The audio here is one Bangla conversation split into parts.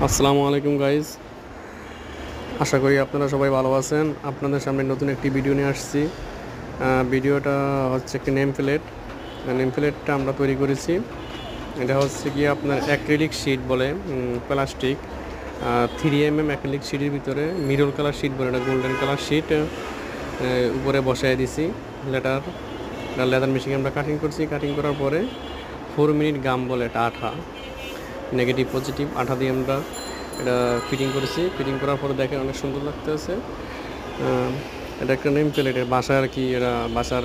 আসসালামু আলাইকুম গাইজ, আশা করি আপনারা সবাই ভালো আছেন। আপনাদের সামনে নতুন একটি ভিডিও নিয়ে আসছি। ভিডিওটা হচ্ছে একটি নেম প্লেটটা আমরা তৈরি করেছি। এটা হচ্ছে কি আপনার অ্যাক্রিলিক শিট বলে, প্লাস্টিক 3mm অ্যাক্রিলিক শিটের ভিতরে মিরর কালার শিট বলে, এটা গোল্ডেন কালার শিট উপরে বসায় দিছি। লেদার মেশিনে আমরা কাটিং করছি। কাটিং করার পরে 4 মিনিট গাম বলে, এটা আঠা, নেগেটিভ পজিটিভ আঠা দিয়ে আমরা এটা ফিটিং করেছি। ফিটিং করার পরে দেখেন অনেক সুন্দর লাগতেছে। এটা একটা নেম প্লেট, বাসায় আর কি, এরা বাসার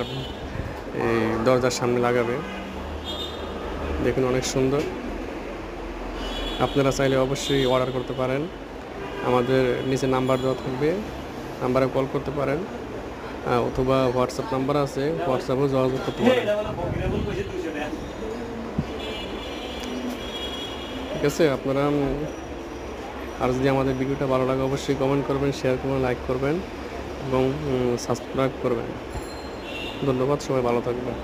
এই দরজার সামনে লাগাবে। দেখুন অনেক সুন্দর। আপনারা চাইলে অবশ্যই অর্ডার করতে পারেন। আমাদের নিচে নাম্বার দেওয়া থাকবে, নাম্বারে কল করতে পারেন, অথবা হোয়াটসঅ্যাপ নাম্বার আছে, হোয়াটসঅ্যাপেও যোগাযোগ করতে পারেন। ঠিক আছে, আপনারা আর যদি আমাদের ভিডিওটা ভালো লাগে অবশ্যই কমেন্ট করবেন, শেয়ার করবেন, লাইক করবেন এবং সাবস্ক্রাইব করবেন। ধন্যবাদ, সবাই ভালো থাকবেন।